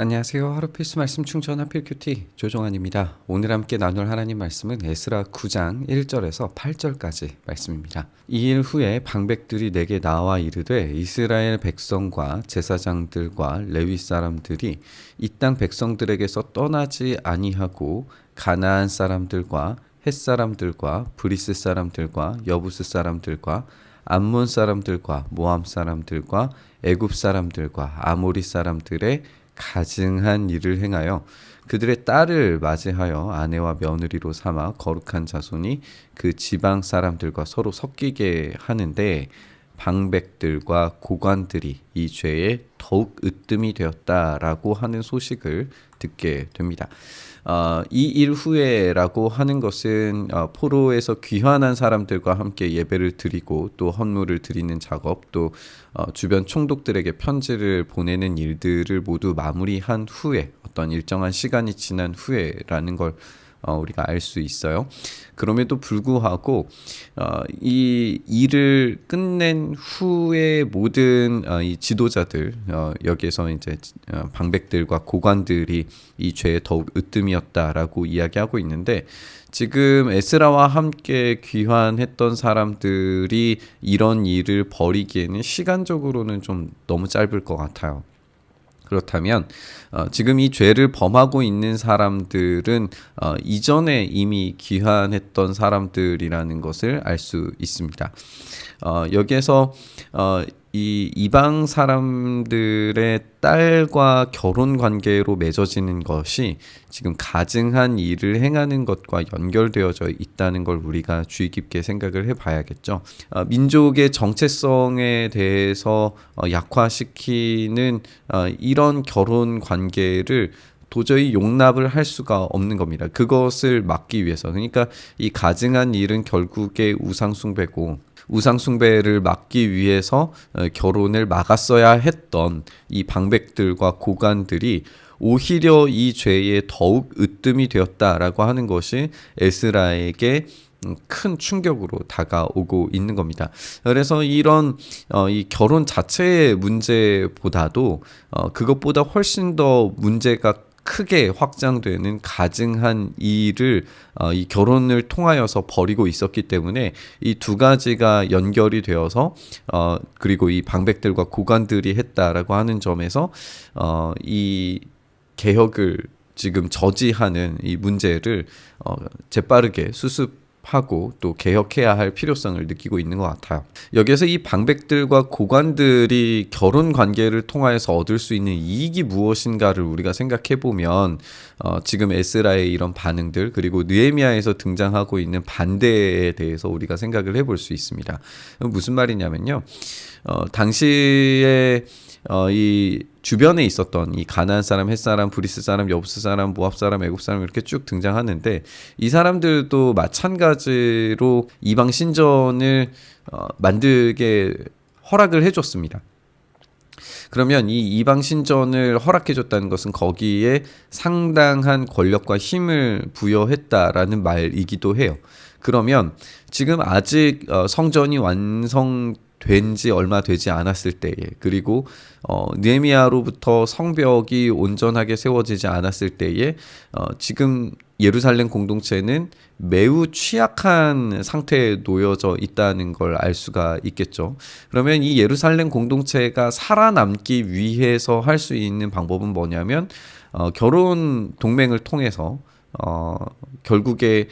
안녕하세요. 하루 필수 말씀 충전 하필 큐티 조정환입니다. 오늘 함께 나눌 하나님 말씀은 에스라 9장 1절에서 8절까지 말씀입니다. 이 일 후에 방백들이 내게 나와 이르되 이스라엘 백성과 제사장들과 레위 사람들이 이 땅 백성들에게서 떠나지 아니하고 가나안 사람들과 헷 사람들과 브리스 사람들과 여부스 사람들과 암몬 사람들과 모함 사람들과 애굽 사람들과 아모리 사람들의 가증한 일을 행하여 그들의 딸을 맞이하여 아내와 며느리로 삼아 거룩한 자손이 그 지방 사람들과 서로 섞이게 하는데 방백들과 고관들이 이 죄에 더욱 으뜸이 되었다라고 하는 소식을 듣게 됩니다. 이 일 후에라고 하는 것은 포로에서 귀환한 사람들과 함께 예배를 드리고 또 헌물을 드리는 작업, 또 주변 총독들에게 편지를 보내는 일들을 모두 마무리한 후에, 어떤 일정한 시간이 지난 후에라는 걸 우리가 알 수 있어요. 그럼에도 불구하고 이 일을 끝낸 후에 모든 이 지도자들, 여기에서 이제 방백들과 고관들이 이 죄에 더욱 으뜸이었다라고 이야기하고 있는데, 지금 에스라와 함께 귀환했던 사람들이 이런 일을 벌이기에는 시간적으로는 좀 너무 짧을 것 같아요. 그렇다면 지금 이 죄를 범하고 있는 사람들은 이전에 이미 귀환했던 사람들이라는 것을 알 수 있습니다. 여기에서 이 이방 사람들의 딸과 결혼 관계로 맺어지는 것이 지금 가증한 일을 행하는 것과 연결되어져 있다는 걸 우리가 주의 깊게 생각을 해봐야겠죠. 민족의 정체성에 대해서 약화시키는 이런 결혼 관계를 도저히 용납을 할 수가 없는 겁니다. 그것을 막기 위해서. 그러니까 이 가증한 일은 결국에 우상숭배고, 우상숭배를 막기 위해서 결혼을 막았어야 했던 이 방백들과 고관들이 오히려 이 죄에 더욱 으뜸이 되었다라고 하는 것이 에스라에게 큰 충격으로 다가오고 있는 겁니다. 그래서 이런 이 결혼 자체의 문제보다도 그것보다 훨씬 더 문제가 크게 확장되는 가증한 일을 이 결혼을 통하여서 벌이고 있었기 때문에 이 두 가지가 연결이 되어서 그리고 이 방백들과 고관들이 했다라고 하는 점에서 이 개혁을 지금 저지하는 이 문제를 재빠르게 수습하고 또 개혁해야 할 필요성을 느끼고 있는 것 같아요. 여기에서 이 방백들과 고관들이 결혼 관계를 통하여서 얻을 수 있는 이익이 무엇인가를 우리가 생각해 보면 지금 에스라의 이런 반응들, 그리고 느헤미야에서 등장하고 있는 반대에 대해서 우리가 생각을 해볼 수 있습니다. 무슨 말이냐면요, 당시에 이 주변에 있었던 이 가나안 사람, 헷 사람, 브리스 사람, 여부스 사람, 모압 사람, 애굽 사람 이렇게 쭉 등장하는데, 이 사람들도 마찬가지로 이방 신전을 만들게 허락을 해줬습니다. 그러면 이 이방 신전을 허락해줬다는 것은 거기에 상당한 권력과 힘을 부여했다라는 말이기도 해요. 그러면 지금 아직 성전이 완성된 지 얼마 되지 않았을 때에, 그리고 느헤미야로부터 성벽이 온전하게 세워지지 않았을 때에 지금 예루살렘 공동체는 매우 취약한 상태에 놓여져 있다는 걸 알 수가 있겠죠. 그러면 이 예루살렘 공동체가 살아남기 위해서 할 수 있는 방법은 뭐냐면 결혼 동맹을 통해서 결국에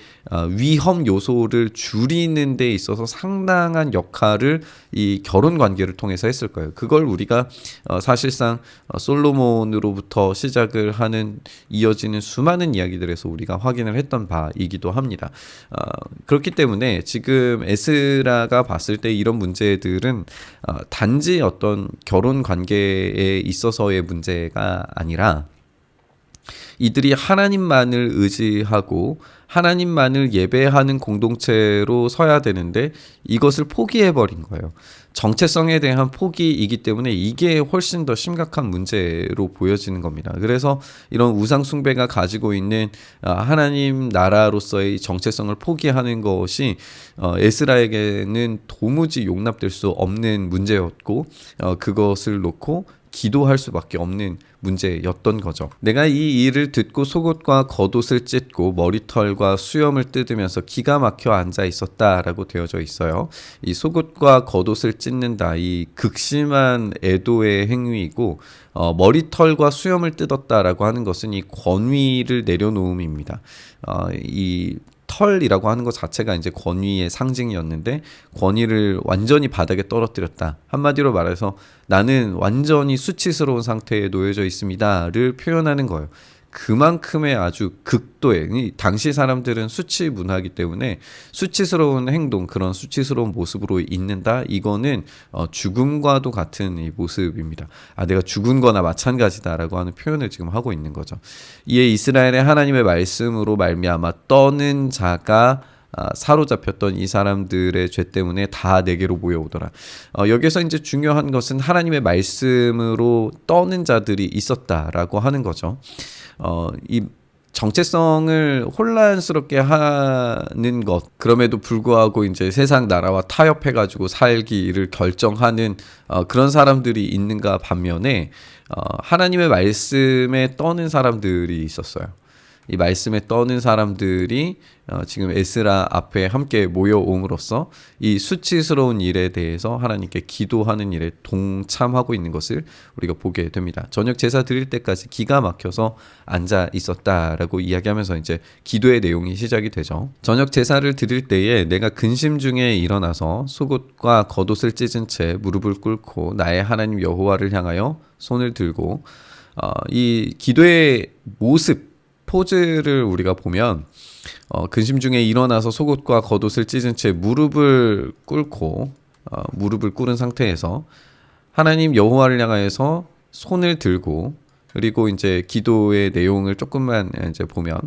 위험 요소를 줄이는 데 있어서 상당한 역할을 이 결혼 관계를 통해서 했을 거예요. 그걸 우리가 사실상 솔로몬으로부터 시작을 하는 이어지는 수많은 이야기들에서 우리가 확인을 했던 바이기도 합니다. 그렇기 때문에 지금 에스라가 봤을 때 이런 문제들은 단지 어떤 결혼 관계에 있어서의 문제가 아니라 이들이 하나님만을 의지하고 하나님만을 예배하는 공동체로 서야 되는데 이것을 포기해버린 거예요. 정체성에 대한 포기이기 때문에 이게 훨씬 더 심각한 문제로 보여지는 겁니다. 그래서 이런 우상숭배가 가지고 있는 하나님 나라로서의 정체성을 포기하는 것이 에스라에게는 도무지 용납될 수 없는 문제였고, 그것을 놓고 기도할 수밖에 없는 문제였던 거죠. 내가 이 일을 듣고 속옷과 겉옷을 찢고 머리털과 수염을 뜯으면서 기가 막혀 앉아 있었다라고 되어져 있어요. 이 속옷과 겉옷을 찢는다, 이 극심한 애도의 행위이고 머리털과 수염을 뜯었다라고 하는 것은 이 권위를 내려놓음입니다. 이 털이라고 하는 것 자체가 이제 권위의 상징이었는데 권위를 완전히 바닥에 떨어뜨렸다. 한마디로 말해서 나는 완전히 수치스러운 상태에 놓여져 있습니다를 표현하는 거예요. 그만큼의 아주 극도의, 당시 사람들은 수치 문화이기 때문에 수치스러운 행동, 그런 수치스러운 모습으로 있는다. 이거는 죽음과도 같은 이 모습입니다. 내가 죽은 거나 마찬가지다라고 하는 표현을 지금 하고 있는 거죠. 이에 이스라엘의 하나님의 말씀으로 말미암아 떠는 자가 사로잡혔던 이 사람들의 죄 때문에 다 내게로 모여오더라. 여기서 이제 중요한 것은 하나님의 말씀으로 떠는 자들이 있었다라고 하는 거죠. 이 정체성을 혼란스럽게 하는 것, 그럼에도 불구하고 이제 세상 나라와 타협해가지고 살기를 결정하는 그런 사람들이 있는가 반면에 하나님의 말씀에 떠는 사람들이 있었어요. 이 말씀에 떠는 사람들이 지금 에스라 앞에 함께 모여옴으로써 이 수치스러운 일에 대해서 하나님께 기도하는 일에 동참하고 있는 것을 우리가 보게 됩니다. 저녁 제사 드릴 때까지 기가 막혀서 앉아 있었다라고 이야기하면서 이제 기도의 내용이 시작이 되죠. 저녁 제사를 드릴 때에 내가 근심 중에 일어나서 속옷과 겉옷을 찢은 채 무릎을 꿇고 나의 하나님 여호와를 향하여 손을 들고 이 기도의 모습, 포즈를 우리가 보면 근심 중에 일어나서 속옷과 겉옷을 찢은 채 무릎을 꿇고 무릎을 꿇은 상태에서 하나님 여호와를 향하여서 손을 들고, 그리고 이제 기도의 내용을 조금만 이제 보면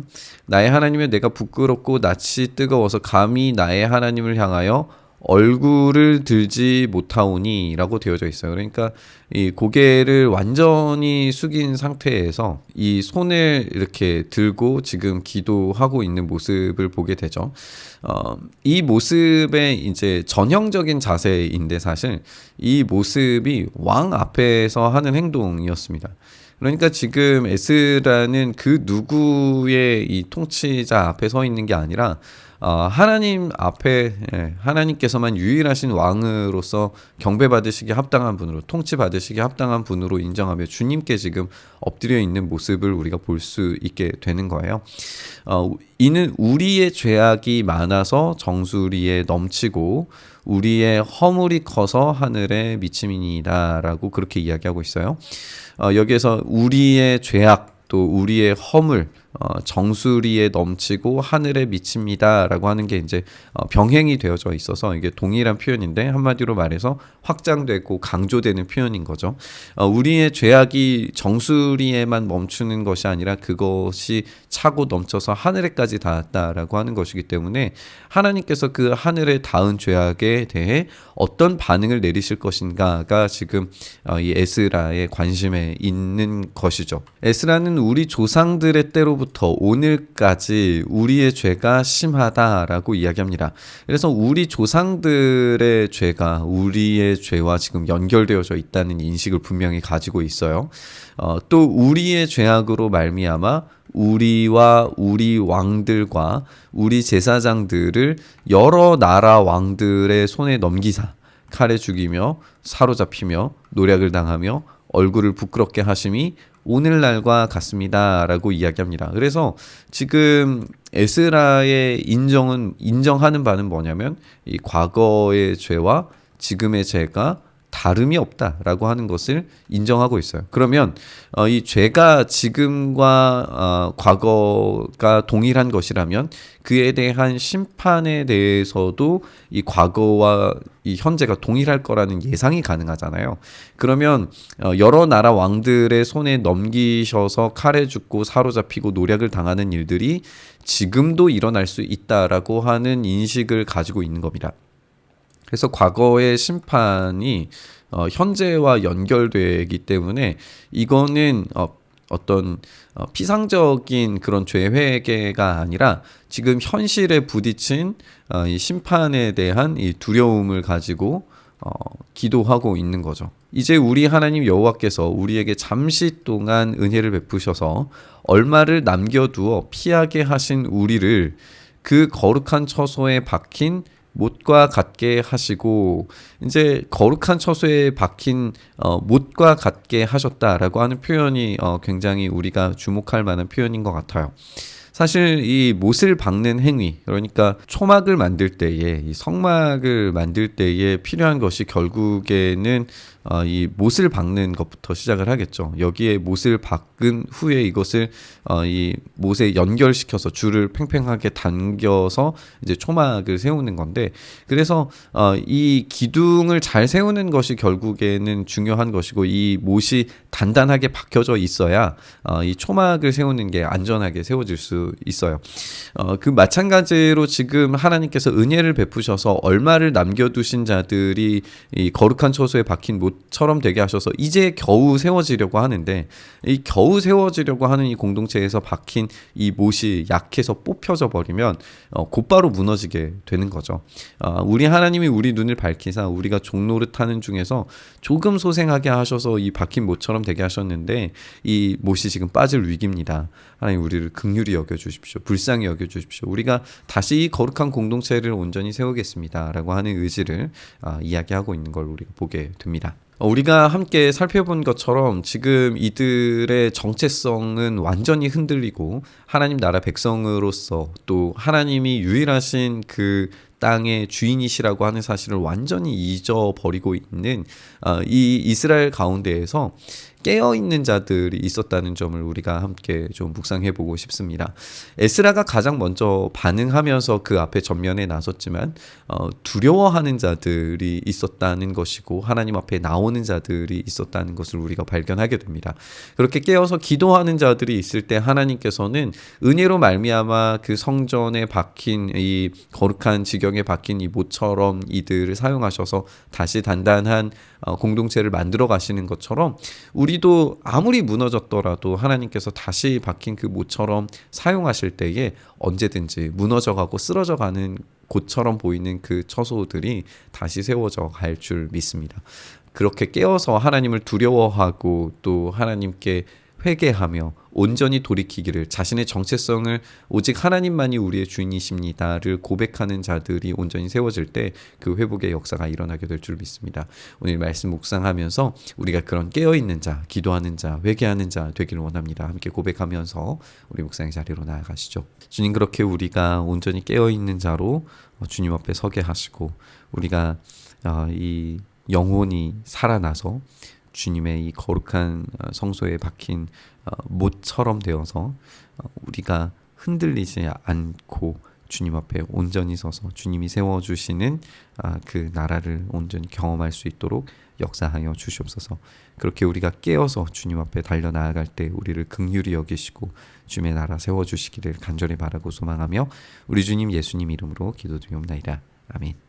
나의 하나님은 내가 부끄럽고 낯이 뜨거워서 감히 나의 하나님을 향하여 얼굴을 들지 못하오니 라고 되어져 있어요. 그러니까 이 고개를 완전히 숙인 상태에서 이 손을 이렇게 들고 지금 기도하고 있는 모습을 보게 되죠. 이 모습의 이제 전형적인 자세인데 사실 이 모습이 왕 앞에서 하는 행동이었습니다. 그러니까 지금 에스라는 그 누구의 이 통치자 앞에 서 있는 게 아니라 하나님 앞에 하나님께서만 유일하신 왕으로서 경배받으시기에 합당한 분으로, 통치받으시기에 합당한 분으로 인정하며 주님께 지금 엎드려 있는 모습을 우리가 볼 수 있게 되는 거예요. 이는 우리의 죄악이 많아서 정수리에 넘치고 우리의 허물이 커서 하늘에 미침이니이다 라고 그렇게 이야기하고 있어요. 여기에서 우리의 죄악, 또 우리의 허물, 정수리에 넘치고 하늘에 미칩니다 라고 하는 게 이제 병행이 되어져 있어서 이게 동일한 표현인데 한마디로 말해서 확장되고 강조되는 표현인 거죠. 우리의 죄악이 정수리에만 멈추는 것이 아니라 그것이 차고 넘쳐서 하늘에까지 닿았다라고 하는 것이기 때문에 하나님께서 그 하늘에 닿은 죄악에 대해 어떤 반응을 내리실 것인가가 지금 이 에스라의 관심에 있는 것이죠. 에스라는 우리 조상들의 때로부터 오늘까지 우리의 죄가 심하다라고 이야기합니다. 그래서 우리 조상들의 죄가 우리의 죄와 지금 연결되어져 있다는 인식을 분명히 가지고 있어요. 또 우리의 죄악으로 말미암아 우리와 우리 왕들과 우리 제사장들을 여러 나라 왕들의 손에 넘기사 칼에 죽이며 사로잡히며 노략을 당하며 얼굴을 부끄럽게 하심이 오늘날과 같습니다 라고 이야기합니다. 그래서 지금 에스라의 인정하는 바는 뭐냐면 이 과거의 죄와 지금의 죄가 다름이 없다라고 하는 것을 인정하고 있어요. 그러면 이 죄가 지금과 과거가 동일한 것이라면 그에 대한 심판에 대해서도 이 과거와 이 현재가 동일할 거라는 예상이 가능하잖아요. 그러면 여러 나라 왕들의 손에 넘기셔서 칼에 죽고 사로잡히고 노략을 당하는 일들이 지금도 일어날 수 있다라고 하는 인식을 가지고 있는 겁니다. 그래서 과거의 심판이 현재와 연결되기 때문에 이거는 어떤 피상적인 그런 죄 회개가 아니라 지금 현실에 부딪힌 이 심판에 대한 이 두려움을 가지고 기도하고 있는 거죠. 이제 우리 하나님 여호와께서 우리에게 잠시 동안 은혜를 베푸셔서 얼마를 남겨두어 피하게 하신 우리를 그 거룩한 처소에 박힌 못과 같게 하시고, 이제 거룩한 처소에 박힌 못과 같게 하셨다라고 하는 표현이 굉장히 우리가 주목할 만한 표현인 것 같아요. 사실 이 못을 박는 행위, 그러니까 초막을 만들 때에, 이 성막을 만들 때에 필요한 것이 결국에는 이 못을 박는 것부터 시작을 하겠죠. 여기에 못을 박은 후에 이것을 이 못에 연결시켜서 줄을 팽팽하게 당겨서 이제 초막을 세우는 건데, 그래서 이 기둥을 잘 세우는 것이 결국에는 중요한 것이고, 이 못이 단단하게 박혀져 있어야 이 초막을 세우는 게 안전하게 세워질 수 있어요. 그 마찬가지로 지금 하나님께서 은혜를 베푸셔서 얼마를 남겨두신 자들이 이 거룩한 처소에 박힌 못처럼 되게 하셔서 이제 겨우 세워지려고 하는데, 이 겨우 세워지려고 하는 이 공동체에서 박힌 이 못이 약해서 뽑혀져 버리면 곧바로 무너지게 되는 거죠. 우리 하나님이 우리 눈을 밝히사 우리가 종노릇하는 중에서 조금 소생하게 하셔서 이 박힌 못처럼 되게 하셨는데, 이 못이 지금 빠질 위기입니다. 하나님 우리를 긍휼히 여겨주십시오. 불쌍히 여겨주십시오. 우리가 다시 이 거룩한 공동체를 온전히 세우겠습니다 라고 하는 의지를 이야기하고 있는 걸 우리가 보게 됩니다. 우리가 함께 살펴본 것처럼 지금 이들의 정체성은 완전히 흔들리고, 하나님 나라 백성으로서 또 하나님이 유일하신 그 땅의 주인이시라고 하는 사실을 완전히 잊어버리고 있는 이 이스라엘 가운데에서 깨어있는 자들이 있었다는 점을 우리가 함께 좀 묵상해 보고 싶습니다. 에스라가 가장 먼저 반응하면서 그 앞에 전면에 나섰지만 두려워하는 자들이 있었다는 것이고, 하나님 앞에 나오는 자들이 있었다는 것을 우리가 발견하게 됩니다. 그렇게 깨어서 기도하는 자들이 있을 때 하나님께서는 은혜로 말미암아 그 성전에 박힌 이 거룩한 지경에 박힌 이 못처럼 이들을 사용하셔서 다시 단단한 공동체를 만들어 가시는 것처럼, 우리도 아무리 무너졌더라도 하나님께서 다시 박힌 그 못처럼 사용하실 때에 언제든지 무너져가고 쓰러져가는 곳처럼 보이는 그 처소들이 다시 세워져 갈 줄 믿습니다. 그렇게 깨어서 하나님을 두려워하고 또 하나님께 회개하며 온전히 돌이키기를, 자신의 정체성을 오직 하나님만이 우리의 주인이십니다를 고백하는 자들이 온전히 세워질 때 그 회복의 역사가 일어나게 될 줄 믿습니다. 오늘 말씀 묵상하면서 우리가 그런 깨어있는 자, 기도하는 자, 회개하는 자 되기를 원합니다. 함께 고백하면서 우리 묵상의 자리로 나아가시죠. 주님, 그렇게 우리가 온전히 깨어있는 자로 주님 앞에 서게 하시고, 우리가 이 영혼이 살아나서 주님의 이 거룩한 성소에 박힌 못처럼 되어서 우리가 흔들리지 않고 주님 앞에 온전히 서서 주님이 세워주시는 그 나라를 온전히 경험할 수 있도록 역사하여 주시옵소서. 그렇게 우리가 깨어서 주님 앞에 달려나아갈 때 우리를 긍휼히 여기시고 주님의 나라 세워주시기를 간절히 바라고 소망하며 우리 주님 예수님 이름으로 기도드리옵나이다. 아멘.